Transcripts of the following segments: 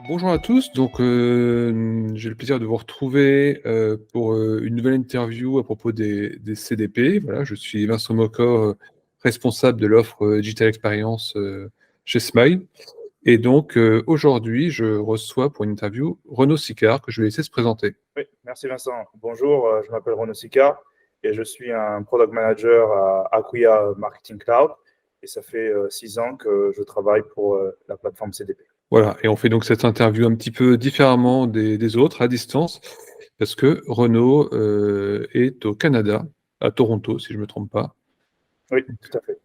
Bonjour à tous, donc j'ai le plaisir de vous retrouver, pour, une nouvelle interview à propos des CDP. Voilà, je suis Vincent Mocor, responsable de l'offre, Digital Experience, chez Smile et donc aujourd'hui, je reçois pour une interview Renaud Sicard que je vais laisser se présenter. Oui, merci Vincent. Bonjour, je m'appelle Renaud Sicard et je suis un product manager à Acquia Marketing Cloud. Et ça fait 6 ans que je travaille pour la plateforme CDP. Voilà et on fait donc cette interview un petit peu différemment des autres, à distance, parce que Renaud, est au Canada, à Toronto, si je ne me trompe pas. Oui, tout à fait.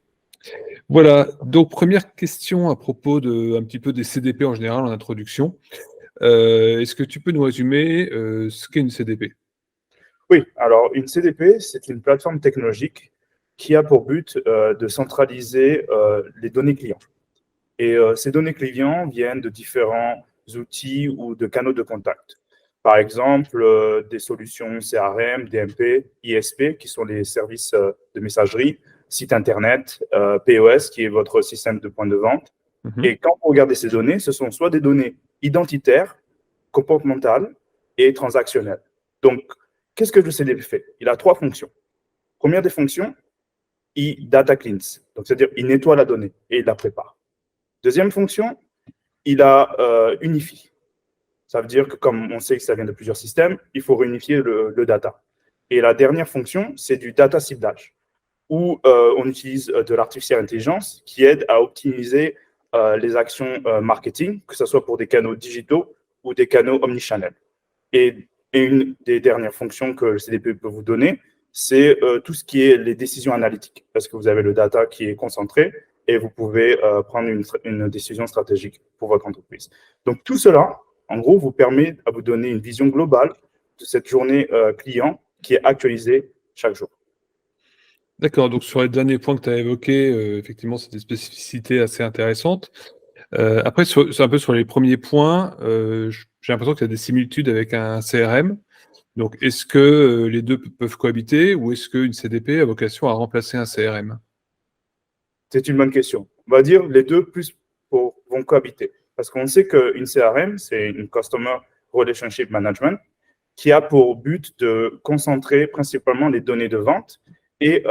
Voilà, donc première question à propos de un petit peu des CDP en général en introduction. Est-ce que tu peux nous résumer, ce qu'est une CDP? Oui, alors une CDP, c'est une plateforme technologique qui a pour but de centraliser les données clients. Et ces données clients viennent de différents outils ou de canaux de contact. Par exemple, des solutions CRM, DMP, ISP, qui sont les services de messagerie, site Internet, POS, qui est votre système de point de vente. Mmh. Et quand vous regardez ces données, ce sont soit des données identitaires, comportementales et transactionnelles. Donc, qu'est-ce que le CDP fait? Il a trois fonctions. Première des fonctions, il data cleans, donc c'est-à-dire il nettoie la donnée et il la prépare. Deuxième fonction, il a unifie. Ça veut dire que comme on sait que ça vient de plusieurs systèmes, il faut réunifier le data. Et la dernière fonction, c'est du data ciblage, où on utilise de l'artificielle intelligence qui aide à optimiser les actions marketing, que ce soit pour des canaux digitaux ou des canaux omnichannel. Et une des dernières fonctions que le CDP peut vous donner, c'est tout ce qui est les décisions analytiques, parce que vous avez le data qui est concentré et vous pouvez prendre une décision stratégique pour votre entreprise. Donc tout cela, en gros, vous permet à vous donner une vision globale de cette journée client qui est actualisée chaque jour. D'accord, donc sur les derniers points que tu as évoqués, effectivement, c'est des spécificités assez intéressantes. Après sur un peu sur les premiers points, j'ai l'impression qu'il y a des similitudes avec un CRM. Donc est-ce que, les 2 peuvent cohabiter ou est-ce qu'une CDP a vocation à remplacer un CRM? C'est une bonne question. On va dire les deux plus vont cohabiter. Parce qu'on sait qu'une CRM, c'est une Customer Relationship Management, qui a pour but de concentrer principalement les données de vente et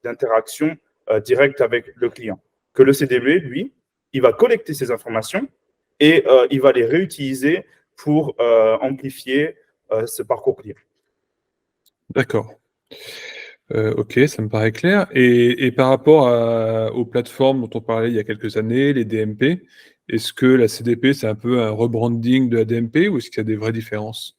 d'interaction directe avec le client. Que le CDB, lui, il va collecter ces informations et il va les réutiliser pour amplifier ce parcours client. D'accord. OK, ça me paraît clair et par rapport aux plateformes dont on parlait il y a quelques années, les DMP, est-ce que la CDP, c'est un peu un rebranding de la DMP ou est-ce qu'il y a des vraies différences?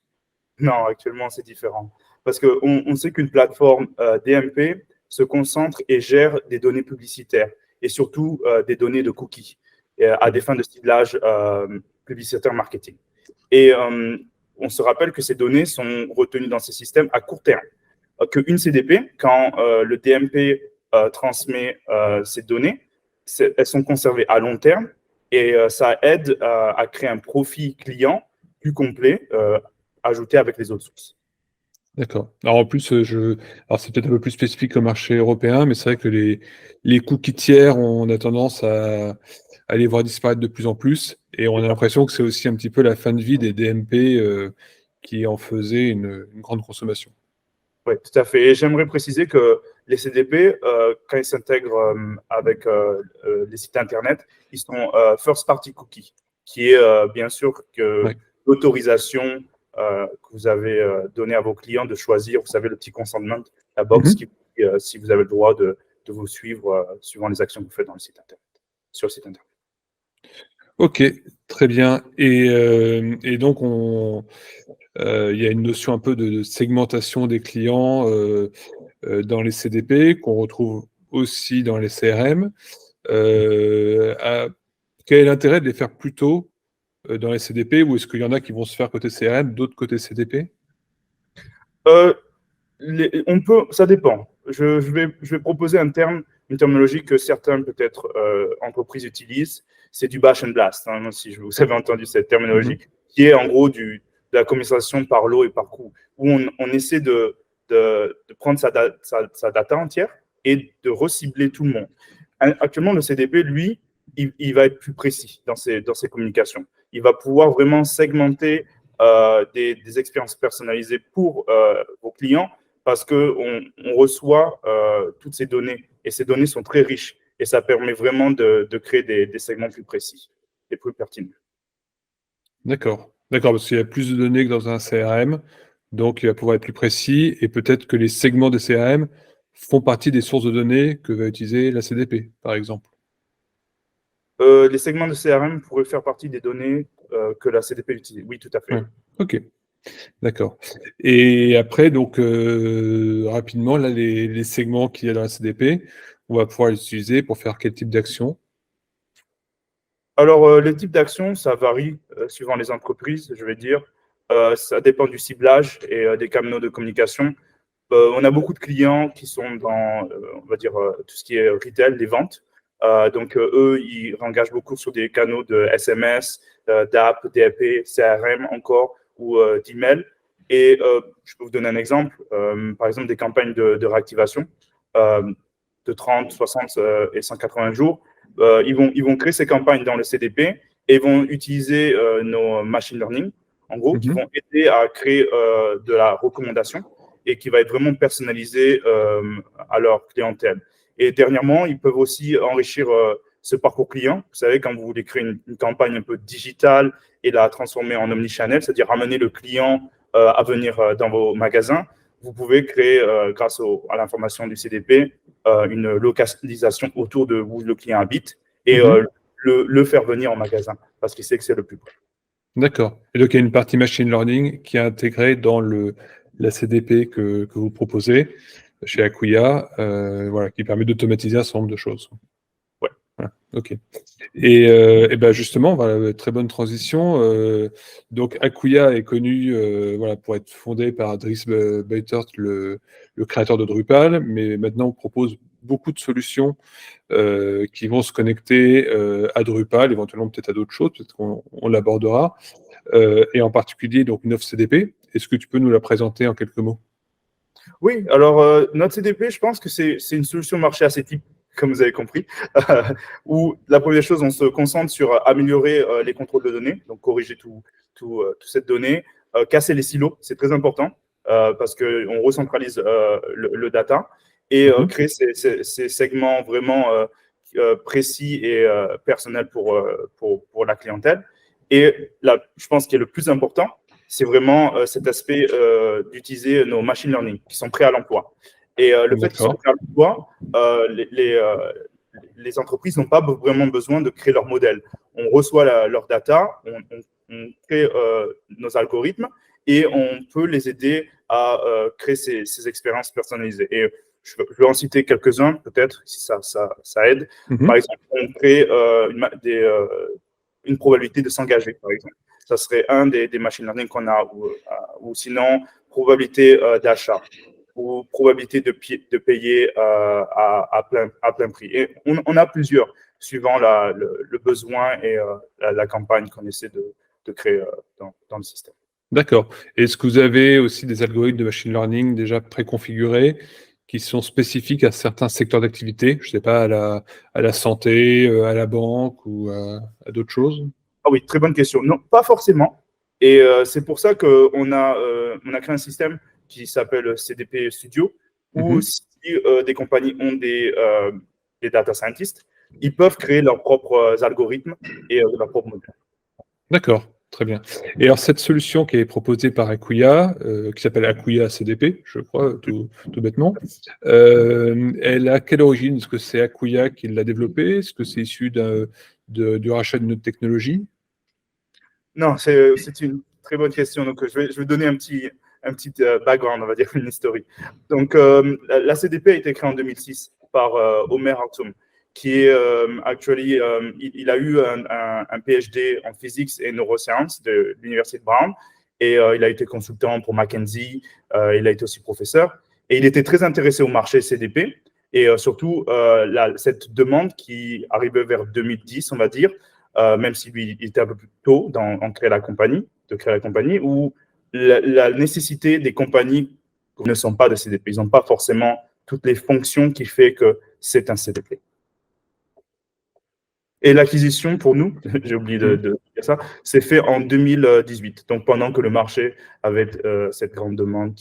Non, actuellement, c'est différent. Parce qu'on sait qu'une plateforme DMP se concentre et gère des données publicitaires et surtout des données de cookies à des Mmh. fins de ciblage publicitaire marketing. Et on se rappelle que ces données sont retenues dans ces systèmes à court terme. Qu'une CDP, quand le DMP transmet ces données, elles sont conservées à long terme et ça aide à créer un profil client plus complet ajouté avec les autres sources. D'accord. Alors en plus, alors c'est peut-être un peu plus spécifique au marché européen, mais c'est vrai que les cookies tiers, on a tendance à les voir disparaître de plus en plus et on a l'impression que c'est aussi un petit peu la fin de vie des DMP, qui en faisaient une grande consommation. Oui, tout à fait. Et j'aimerais préciser que les CDP, quand ils s'intègrent avec les sites Internet, ils sont first party cookie, qui est bien sûr que Ouais. l'autorisation que vous avez donnée à vos clients de choisir, vous savez, le petit consentement, la box Mmh. qui vous dit si vous avez le droit de vous suivre suivant les actions que vous faites dans le site Internet, sur le site Internet. OK, très bien et donc il y a une notion un peu de segmentation des clients, dans les CDP qu'on retrouve aussi dans les CRM. À quel est l'intérêt de les faire plus tôt, dans les CDP ou est-ce qu'il y en a qui vont se faire côté CRM, d'autres côté CDP? Euh, ça dépend. Je vais proposer une terminologie que certaines peut-être entreprises utilisent. C'est du bash and blast, hein, si vous avez entendu cette Mmh. terminologie, qui est en gros de la communication par lot et par coup, où on essaie de prendre sa data entière et de recibler tout le monde. Actuellement, le CDP, lui, il va être plus précis dans ses communications. il va pouvoir vraiment segmenter des expériences personnalisées pour vos clients parce qu'on reçoit toutes ces données et ces données sont très riches et ça permet vraiment de créer des segments plus précis et plus pertinents. D'accord. D'accord, parce qu'il y a plus de données que dans un CRM, donc il va pouvoir être plus précis et peut-être que les segments de CRM font partie des sources de données que va utiliser la CDP, par exemple. Les segments de CRM pourraient faire partie des données que la CDP utilise. Oui, tout à fait. Ouais. OK, d'accord. Et après donc rapidement là les segments qu'il y a dans la CDP, on va pouvoir les utiliser pour faire quel type d'action? Alors, les types d'actions, ça varie suivant les entreprises, je vais dire. Ça dépend du ciblage et des canaux de communication. On a beaucoup de clients qui sont dans, on va dire, tout ce qui est retail, les ventes. Donc, eux, ils engagent beaucoup sur des canaux de SMS, d'app, DAP, CRM encore, ou d'email. Et je peux vous donner un exemple. Par exemple, des campagnes de réactivation euh, de 30, 60 et 180 jours. Ils vont créer ces campagnes dans le CDP et vont utiliser nos machine learning, en gros, qui Mmh. vont aider à créer de la recommandation et qui va être vraiment personnalisé à leur clientèle. Et dernièrement, ils peuvent aussi enrichir ce parcours client. Vous savez, quand vous voulez créer une campagne un peu digitale et la transformer en omnichannel, c'est-à-dire ramener le client à venir dans vos magasins, vous pouvez créer, grâce à l'information du CDP, une localisation autour de où le client habite et Mmh. le faire venir en magasin parce qu'il sait que c'est le plus près. D'accord. Et donc il y a une partie machine learning qui est intégrée dans la CDP que vous proposez chez Acquia, voilà, qui permet d'automatiser un certain nombre de choses. Ouais. Voilà, OK. Et bah, justement, voilà, très bonne transition, donc Acquia est connu, voilà, pour être fondé par Dries Buytaert, le créateur de Drupal, mais maintenant on propose beaucoup de solutions, qui vont se connecter, à Drupal, éventuellement peut-être à d'autres choses, peut-être qu'on l'abordera, et en particulier donc Neuf CDP. Est-ce que tu peux nous la présenter en quelques mots? Oui, alors notre CDP, je pense que c'est une solution marché assez type, comme vous avez compris, où la première chose, on se concentre sur améliorer les contrôles de données, donc corriger toute cette donnée, casser les silos, c'est très important parce qu'on recentralise le data et Mmh. créer ces segments vraiment précis et personnels pour la clientèle. Et là, je pense qu'il est le plus important, c'est vraiment cet aspect d'utiliser nos machine learning qui sont prêts à l'emploi. Et le fait qu'ils soient D'accord. prêts à l'emploi, les entreprises n'ont pas vraiment besoin de créer leur modèle. On reçoit leur data, on crée nos algorithmes et on peut les aider à créer ces expériences personnalisées. Et je vais en citer quelques-uns, peut-être, si ça aide. Par Mmh. exemple, on crée une probabilité de s'engager, par exemple. Ça serait un des machine learning qu'on a, ou sinon probabilité d'achat ou probabilité de payer à plein prix. Et on a plusieurs, suivant le besoin et la campagne qu'on essaie de créer dans le système. D'accord. Est-ce que vous avez aussi des algorithmes de machine learning déjà préconfigurés qui sont spécifiques à certains secteurs d'activité? Je ne sais pas, à la santé, à la banque ou à d'autres choses? Ah oui, très bonne question. Non, pas forcément. Et c'est pour ça qu'on a créé un système qui s'appelle CDP Studio, où Mmh. si des compagnies ont des data scientists, ils peuvent créer leurs propres algorithmes et leurs propres modèles. D'accord, très bien. Et alors cette solution qui est proposée par Acquia, qui s'appelle Acquia CDP, je crois, tout bêtement, elle a quelle origine? Est-ce que c'est Acquia qui l'a développée? Est-ce que c'est issu du rachat d'une autre technologie? Non, c'est une très bonne question. Donc, je vais donner un petit background, on va dire, une historique. Donc, la CDP a été créée en 2006 par Omer Hartoum, qui est il a eu un PhD en physique et neurosciences de l'Université de Brown, et il a été consultant pour McKinsey, il a été aussi professeur, et il était très intéressé au marché CDP, et surtout cette demande qui arrivait vers 2010, on va dire, même si lui, il était un peu plus tôt en créer de créer la compagnie, où la nécessité des compagnies ne sont pas de CDP. Ils n'ont pas forcément toutes les fonctions qui fait que c'est un CDP. Et l'acquisition, pour nous, j'ai oublié de dire ça, c'est fait en 2018, donc pendant que le marché avait cette grande demande,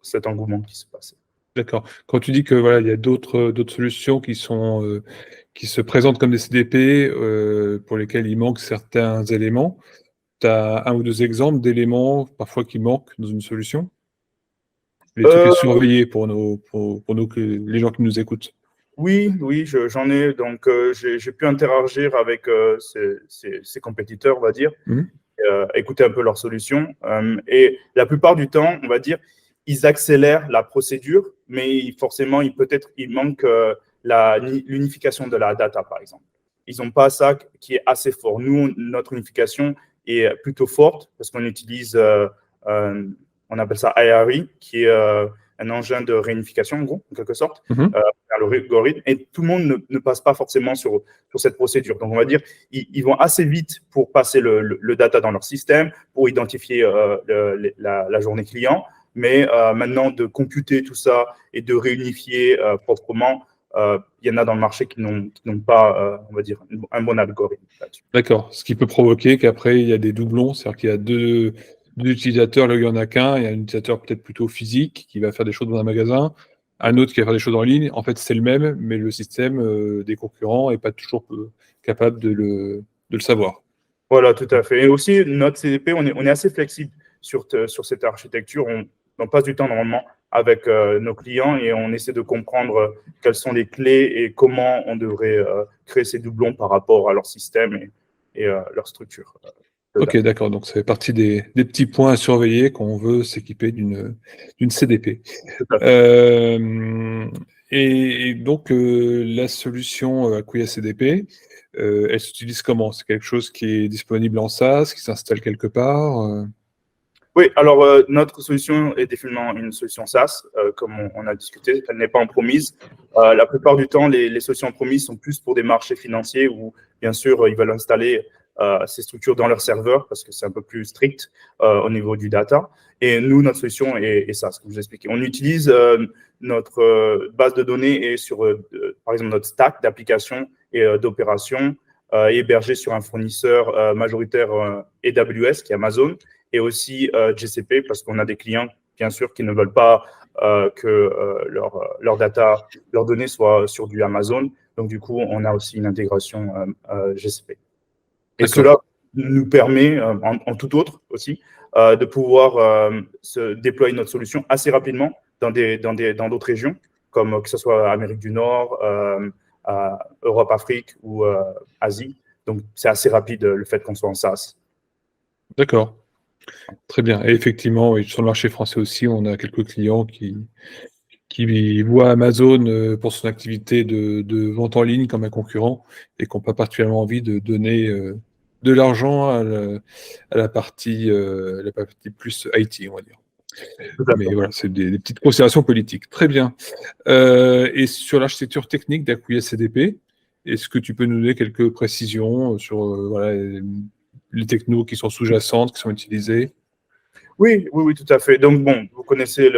cet engouement qui se passait. D'accord. Quand tu dis que voilà, il y a d'autres solutions qui se présentent comme des CDP, pour lesquels il manque certains éléments, tu as 1 ou 2 exemples d'éléments parfois qui manquent dans une solution? Les trucs à Euh, surveiller pour nos les gens qui nous écoutent. oui, oui, j'en ai. Donc, j'ai pu interagir avec ces compétiteurs, on va dire, Mmh. écouter un peu leurs solutions. Et la plupart du temps, on va dire, ils accélèrent la procédure, mais forcément, il manque l'unification de la data, par exemple. Ils n'ont pas ça qui est assez fort. Nous, notre unification est plutôt forte parce qu'on utilise, on appelle ça IRE, qui est un engin de réunification, en gros, en quelque sorte, Mmh. l'algorithme, et tout le monde ne passe pas forcément sur cette procédure. Donc, on va dire, ils vont assez vite pour passer le data dans leur système, pour identifier la journée client, mais maintenant, de computer tout ça et de réunifier proprement, il y en a dans le marché qui n'ont pas, on va dire, un bon algorithme là-dessus. D'accord. Ce qui peut provoquer qu'après il y a des doublons, c'est-à-dire qu'il y a 2 utilisateurs, là où il y en a qu'un, il y a un utilisateur peut-être plutôt physique qui va faire des choses dans un magasin, un autre qui va faire des choses en ligne. En fait, c'est le même, mais le système, des concurrents est pas toujours capable de le savoir. Voilà, tout à fait. Et aussi, notre CDP, on est assez flexible sur cette architecture. On passe du temps normalement avec nos clients et on essaie de comprendre quelles sont les clés et comment on devrait créer ces doublons par rapport à leur système et leur structure. OK, d'accord, donc ça fait partie des petits points à surveiller quand on veut s'équiper d'une CDP. Tout à fait. Hem et donc la solution, Acquia CDP, elle s'utilise comment? C'est quelque chose qui est disponible en SaaS, qui s'installe quelque part? Oui, alors notre solution est définitivement une solution SaaS, comme on a discuté. Elle n'est pas en promise. La plupart du temps, les solutions en promise sont plus pour des marchés financiers où, bien sûr, ils veulent installer ces structures dans leur serveur parce que c'est un peu plus strict au niveau du data. Et nous, notre solution est SaaS, comme je vous ai expliqué. On utilise notre base de données et sur, par exemple, notre stack d'applications et d'opérations hébergé sur un fournisseur majoritaire AWS, qui est Amazon, et aussi GCP, parce qu'on a des clients, bien sûr, qui ne veulent pas que leur data, leurs données soient sur du Amazon. Donc, du coup, on a aussi une intégration GCP. Et D'accord. cela nous permet, en tout autre aussi, de pouvoir se déployer notre solution assez rapidement dans d'autres régions, comme que ce soit Amérique du Nord, Europe, Afrique ou Asie. Donc, c'est assez rapide le fait qu'on soit en SaaS. D'accord, très bien et effectivement, oui, sur le marché français aussi, on a quelques clients qui voient Amazon, pour son activité de vente en ligne comme un concurrent et qui ont pas particulièrement envie de donner, de l'argent à la partie plus IT, on va dire. Tout à Mais fait. voilà, c'est des petites considérations politiques. Très bien. Et sur l'architecture technique d'Acquia CDP, est-ce que tu peux nous donner quelques précisions sur, voilà, les technos qui sont sous-jacentes, qui sont utilisées? Oui, oui, oui, tout à fait. Donc, bon, vous connaissez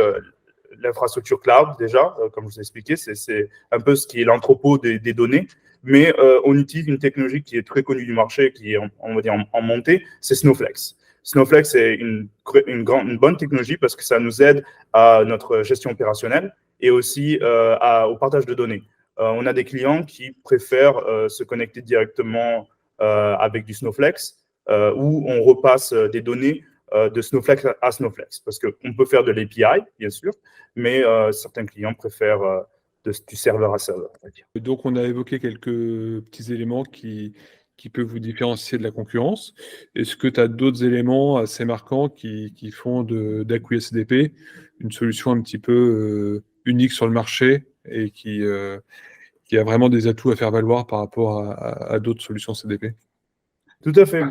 l'infrastructure cloud déjà, comme je vous ai expliqué, c'est un peu ce qui est l'entrepôt des données, mais on utilise une technologie qui est très connue du marché, qui est, on va dire, en montée, c'est Snowflake. Snowflake, c'est une bonne technologie parce que ça nous aide à notre gestion opérationnelle et aussi au partage de données. On a des clients qui préfèrent se connecter directement avec du Snowflake, où on repasse des données de Snowflake à Snowflake. Parce qu'on peut faire de l'API, bien sûr, mais certains clients préfèrent du serveur à serveur, on va dire. Donc on a évoqué quelques petits éléments qui peuvent vous différencier de la concurrence. Est-ce que tu as d'autres éléments assez marquants qui font d'Acquia CDP une solution un petit peu, unique sur le marché et qui a vraiment des atouts à faire valoir par rapport à d'autres solutions CDP? Tout à fait.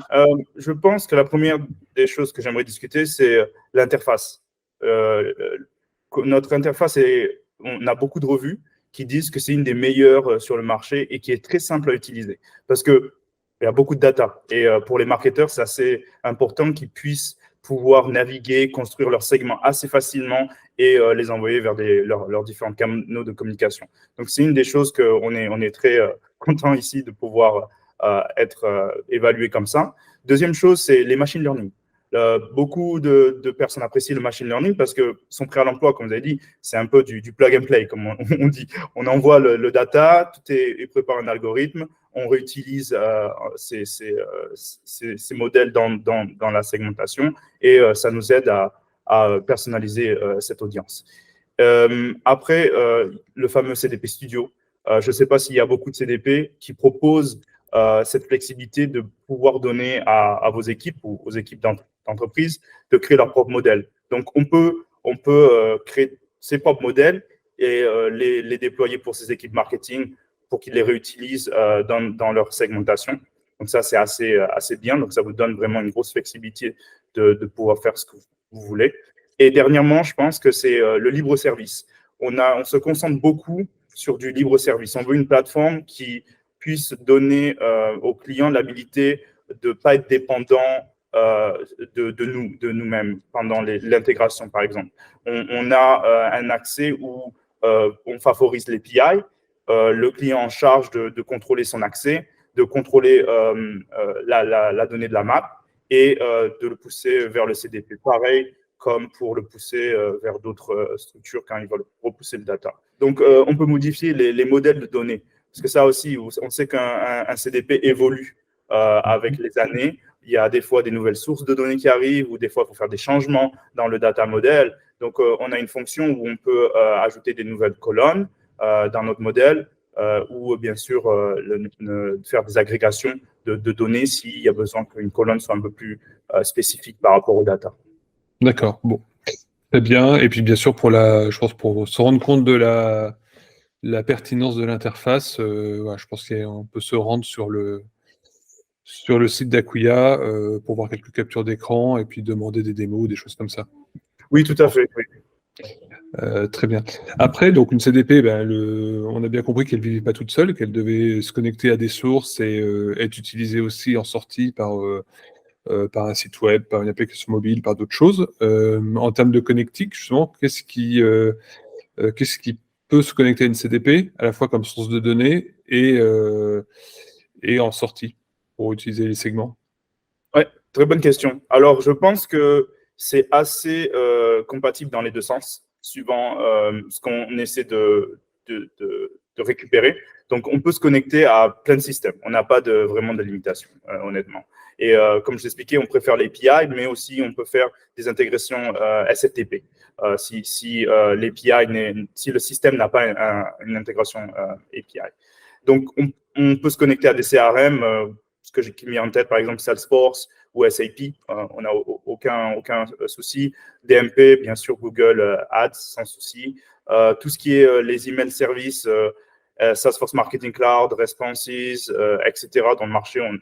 Je pense que la première des choses que j'aimerais discuter, c'est l'interface. Euh, Notre interface, on a beaucoup de revues qui disent que c'est une des meilleures sur le marché et qui est très simple à utiliser. Parce qu'il y a beaucoup de data. Et pour les marketeurs, c'est assez important qu'ils puissent pouvoir naviguer, construire leurs segments assez facilement et les envoyer vers leurs différents canaux de communication. Donc, c'est une des choses qu'on est très content ici de pouvoir être évalué comme ça. Deuxième chose, c'est les machine learning. Beaucoup de personnes apprécient le machine learning parce que son prêt à l'emploi, comme vous avez dit, c'est un peu du plug and play, comme on dit. On envoie le data, tout est préparé un algorithme, on réutilise ces modèles dans la segmentation et ça nous aide à personnaliser cette audience. Après, le fameux CDP Studio. Je ne sais pas s'il y a beaucoup de CDP qui proposent cette flexibilité de pouvoir donner à vos équipes ou aux équipes d'entreprise de créer leur propre modèle. Donc, on peut créer ses propres modèles et les déployer pour ses équipes marketing pour qu'ils les réutilisent dans leur segmentation. Donc, ça, c'est assez bien. Donc, ça vous donne vraiment une grosse flexibilité de pouvoir faire ce que vous voulez. Et dernièrement, je pense que c'est le libre service. On se concentre beaucoup sur du libre service. On veut une plateforme qui puisse donner aux clients l'habilité de ne pas être dépendant de nous-mêmes pendant l'intégration, par exemple. On a un accès où on favorise l'API, le client en charge de contrôler son accès, de contrôler la donnée de la map et de le pousser vers le CDP. Pareil comme pour le pousser vers d'autres structures quand ils veulent repousser le data. Donc, on peut modifier les modèles de données. Parce que ça aussi, on sait qu'un CDP évolue avec les années. Il y a des fois des nouvelles sources de données qui arrivent ou des fois, il faut faire des changements dans le data model. Donc, on a une fonction où on peut ajouter des nouvelles colonnes dans notre modèle ou bien sûr faire des agrégations de données s'il y a besoin qu'une colonne soit un peu plus spécifique par rapport au data. D'accord, bon. Très bien. Et puis, bien sûr, je pense pour se rendre compte de la pertinence de l'interface, ouais, je pense qu'on peut se rendre sur le site d'Acquia pour voir quelques captures d'écran et puis demander des démos ou des choses comme ça. Oui, tout à fait. Oui. Très bien. Après, donc une CDP, on a bien compris qu'elle ne vivait pas toute seule, qu'elle devait se connecter à des sources et être utilisée aussi en sortie par un site web, par une application mobile, par d'autres choses. En termes de connectique, justement, qu'est-ce qui peut se connecter à une CDP, à la fois comme source de données et en sortie, pour utiliser les segments? Oui, très bonne question. Alors, je pense que c'est assez compatible dans les deux sens, suivant ce qu'on essaie de récupérer. Donc, on peut se connecter à plein de systèmes. On n'a pas vraiment de limitation, honnêtement. Et comme je l'expliquais, on préfère l'API, mais aussi on peut faire des intégrations SFTP. Si le système n'a pas une intégration API. Donc, on peut se connecter à des CRM, ce que j'ai mis en tête, par exemple, Salesforce ou SAP, on n'a aucun souci. DMP, bien sûr, Google Ads, sans souci. Tout ce qui est les email services, Salesforce Marketing Cloud, Responses, etc. Dans le marché, on n'a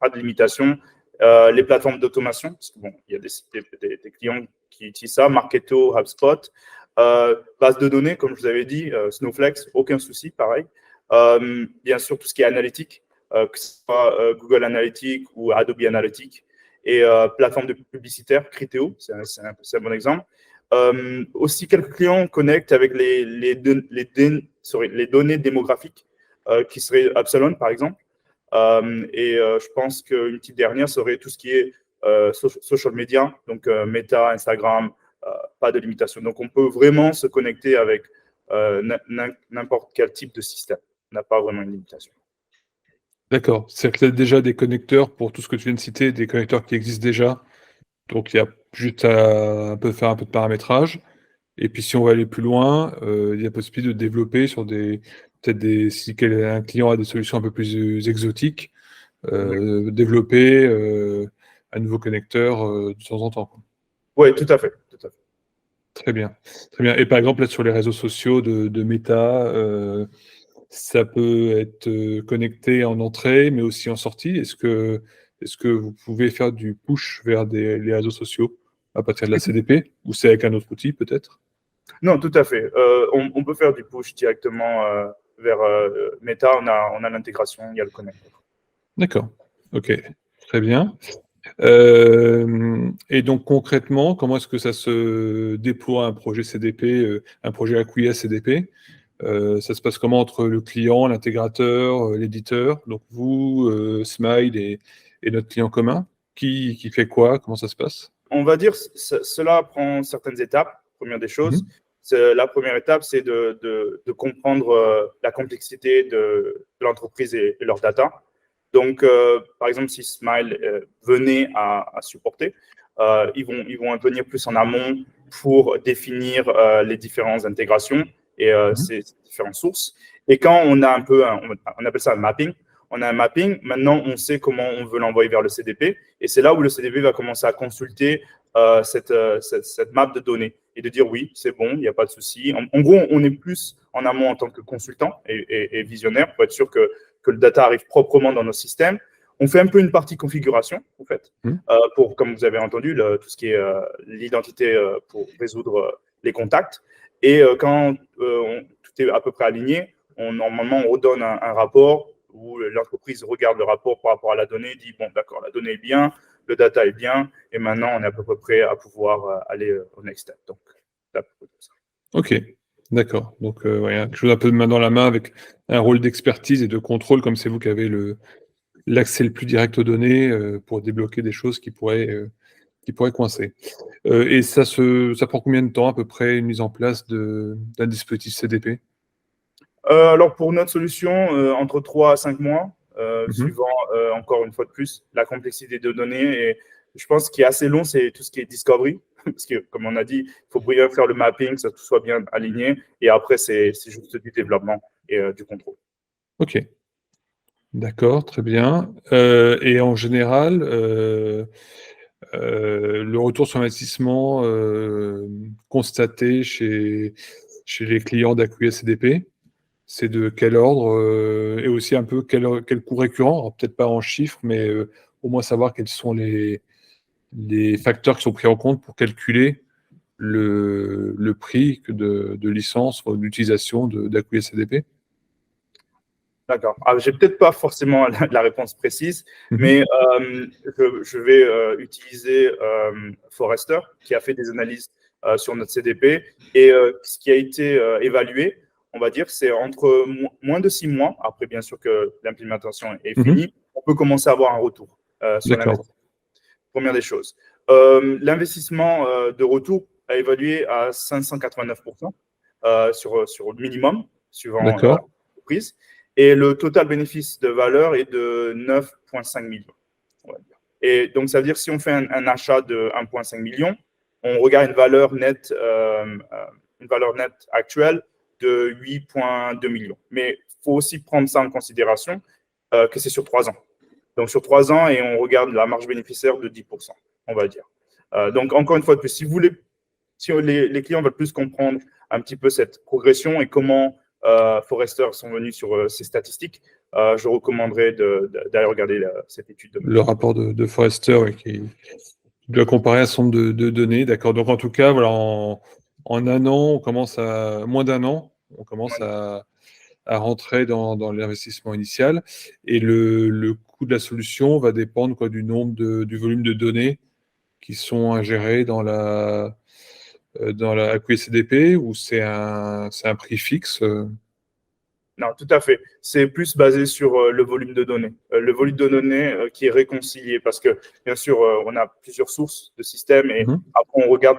pas de limitation. Les plateformes d'automation, parce que bon, il y a des clients qui utilisent ça, Marketo, HubSpot. Base de données, comme je vous avais dit, Snowflake, aucun souci, pareil. Bien sûr, tout ce qui est analytique, que ce soit Google Analytics ou Adobe Analytics. Et plateforme de publicitaire, Criteo, c'est un bon exemple. Aussi, quelques clients connectent avec les données démographiques, qui seraient Absalon, par exemple. Je pense qu'une petite dernière serait tout ce qui est social media, donc Meta, Instagram, pas de limitation. Donc, on peut vraiment se connecter avec n'importe quel type de système. On n'a pas vraiment une limitation. D'accord. C'est-à-dire qu'il y a déjà des connecteurs pour tout ce que tu viens de citer, des connecteurs qui existent déjà. Donc, il y a juste à faire un peu de paramétrage. Et puis, si on veut aller plus loin, il y a possibilité de développer sur si un client a des solutions un peu plus exotiques, développer un nouveau connecteur de temps en temps. Oui, tout à fait. Très bien. Très bien. Et par exemple, là, sur les réseaux sociaux de Meta, ça peut être connecté en entrée, mais aussi en sortie. Est-ce que vous pouvez faire du push vers les réseaux sociaux à partir de la CDP, ou c'est avec un autre outil peut-être? Non, tout à fait. On peut faire du push directement vers Meta. On a l'intégration, il y a le connecteur. D'accord. OK. Très bien. Et donc concrètement, comment est-ce que ça se déploie un projet CDP, un projet Acquia CDP? Ça se passe comment entre le client, l'intégrateur, l'éditeur, donc vous, Smile et notre client commun? Qui fait quoi? Comment ça se passe? On va dire cela prend certaines étapes. Première des choses, la première étape, c'est de comprendre la complexité de l'entreprise et leur data. Donc, par exemple, si Smile venait à supporter, ils vont venir plus en amont pour définir les différentes intégrations et ces différentes sources. Et quand on a on appelle ça un mapping, on a un mapping, maintenant on sait comment on veut l'envoyer vers le CDP, et c'est là où le CDP va commencer à consulter cette map de données et de dire oui, c'est bon, il n'y a pas de souci. En gros, on est plus en amont en tant que consultant et visionnaire pour être sûr que le data arrive proprement dans nos systèmes. On fait un peu une partie configuration, en fait, pour, comme vous avez entendu, tout ce qui est l'identité pour résoudre les contacts. Et quand tout est à peu près aligné, normalement, on redonne un rapport où l'entreprise regarde le rapport par rapport à la donnée, dit, bon, d'accord, la donnée est bien, le data est bien, et maintenant, on est à peu près prêt à pouvoir aller au next step. Donc, c'est à peu près ça. Ok, d'accord. Donc, ouais, quelque chose un peu de main dans la main avec un rôle d'expertise et de contrôle, comme c'est vous qui avez l'accès le plus direct aux données pour débloquer des choses qui pourraient coincer. Et ça prend combien de temps à peu près une mise en place d'un dispositif CDP? Alors, pour notre solution, entre 3 à 5 mois, suivant encore une fois de plus la complexité de données. Et je pense qu'il est assez long, c'est tout ce qui est discovery. Parce que, comme on a dit, il faut bien faire le mapping, que ça tout soit bien aligné. Et après, c'est juste du développement et du contrôle. Ok. D'accord, très bien. Et en général, le retour sur investissement constaté chez les clients d'Acquia CDP, c'est de quel ordre et aussi un peu quel coût récurrent, alors peut-être pas en chiffres, mais au moins savoir quels sont les facteurs qui sont pris en compte pour calculer le prix de licence ou d'utilisation d'Acquia CDP. D'accord. Alors, j'ai peut-être pas forcément la réponse précise, mais je vais utiliser Forrester, qui a fait des analyses sur notre CDP. Et ce qui a été évalué, on va dire, c'est entre moins de 6 mois, après bien sûr que l'implémentation est finie, on peut commencer à avoir un retour sur l'investissement. Première des choses. L'investissement de retour a évalué à 589% sur le minimum, suivant l'entreprise. Et le total bénéfice de valeur est de 9,5 millions. On va dire. Et donc, ça veut dire si on fait un achat de 1,5 million, on regarde une valeur nette actuelle de 8,2 millions. Mais il faut aussi prendre ça en considération que c'est sur 3 ans. Donc, sur 3 ans, et on regarde la marge bénéficiaire de 10%, on va dire. Donc, encore une fois de plus, si les clients veulent plus comprendre un petit peu cette progression et comment Forrester sont venus sur ces statistiques, je recommanderais d'aller regarder cette étude. Le rapport de Forrester qui doit comparer un certain nombre de données. D'accord. Donc, en tout cas, voilà, en un an, moins d'un an, on commence à rentrer dans l'investissement initial. Et le coût de la solution va dépendre du nombre du volume de données qui sont ingérées dans la Acquia CDP, ou c'est un prix fixe? Non, tout à fait. C'est plus basé sur le volume de données. Le volume de données qui est réconcilié parce que, bien sûr, on a plusieurs sources de systèmes et après, on regarde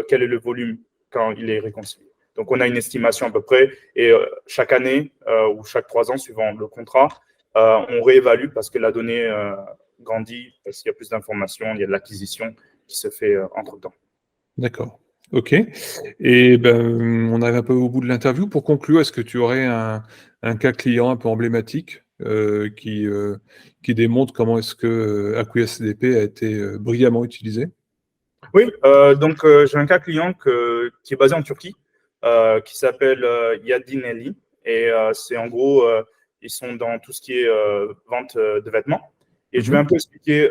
quel est le volume quand il est réconcilié. Donc, on a une estimation à peu près et chaque année ou chaque 3 ans, suivant le contrat, on réévalue parce que la donnée grandit, parce qu'il y a plus d'informations, il y a de l'acquisition qui se fait entre-temps. D'accord. Ok. Et on arrive un peu au bout de l'interview. Pour conclure, est-ce que tu aurais un cas client un peu emblématique qui démontre comment est-ce que Acquia CDP a été brillamment utilisé? Oui, donc j'ai un cas client qui est basé en Turquie, qui s'appelle Yadinelli. Et c'est en gros, ils sont dans tout ce qui est vente de vêtements. Et je vais un peu expliquer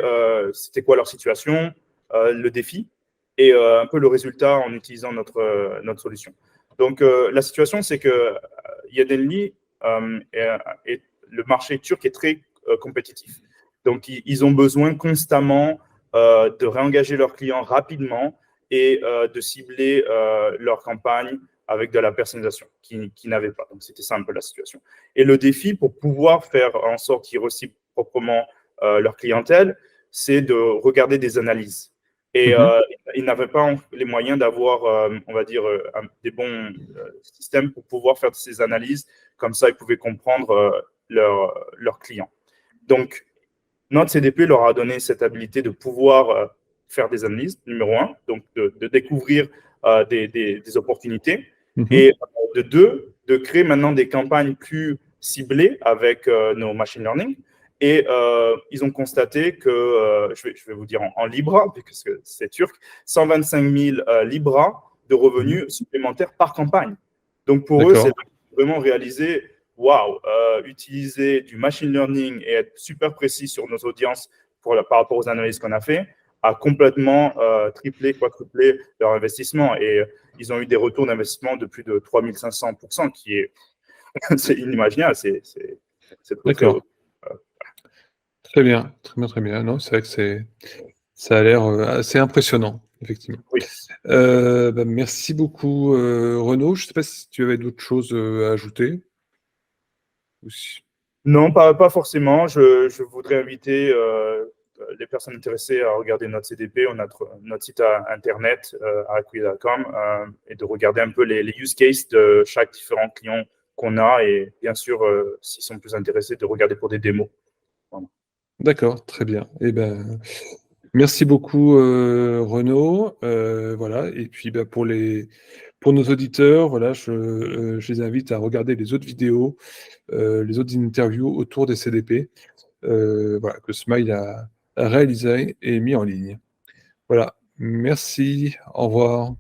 c'était quoi leur situation, le défi et un peu le résultat en utilisant notre solution. Donc, la situation, c'est que Yadinelli et le marché turc est très compétitif. Donc, ils ont besoin constamment de réengager leurs clients rapidement et de cibler leur campagne avec de la personnalisation qui n'avaient pas. Donc, c'était ça un peu la situation. Et le défi pour pouvoir faire en sorte qu'ils reçoivent proprement leur clientèle, c'est de regarder des analyses. Et ils n'avaient pas les moyens d'avoir, on va dire, des bons systèmes pour pouvoir faire ces analyses. Comme ça, ils pouvaient comprendre leurs clients. Donc, notre CDP leur a donné cette habilité de pouvoir faire des analyses, numéro un, donc de découvrir des opportunités. Et de deux, de créer maintenant des campagnes plus ciblées avec nos machine learning. Et ils ont constaté que, je vais vous dire en Libra, parce que c'est turc, 125 000 Libras de revenus supplémentaires par campagne. Donc pour eux, c'est vraiment réalisé, waouh, utiliser du machine learning et être super précis sur nos audiences par rapport aux analyses qu'on a fait, a complètement triplé, quadruplé leur investissement. Et ils ont eu des retours d'investissement de plus de 3500%, qui est c'est inimaginable. C'est D'accord. Très bien, très bien, très bien. Non, c'est vrai que ça a l'air assez impressionnant, effectivement. Oui. Merci beaucoup, Renaud. Je ne sais pas si tu avais d'autres choses à ajouter. Non, pas forcément. Je voudrais inviter les personnes intéressées à regarder notre CDP, notre site internet, acquis.com, et de regarder un peu les use cases de chaque différent client qu'on a, et bien sûr, s'ils sont plus intéressés, de regarder pour des démos. Voilà. D'accord, très bien. Eh ben, merci beaucoup, Renaud. Voilà. Et puis, pour nos auditeurs, voilà, je les invite à regarder les autres vidéos, les autres interviews autour des CDP, voilà, que Smile a réalisé et mis en ligne. Voilà. Merci. Au revoir.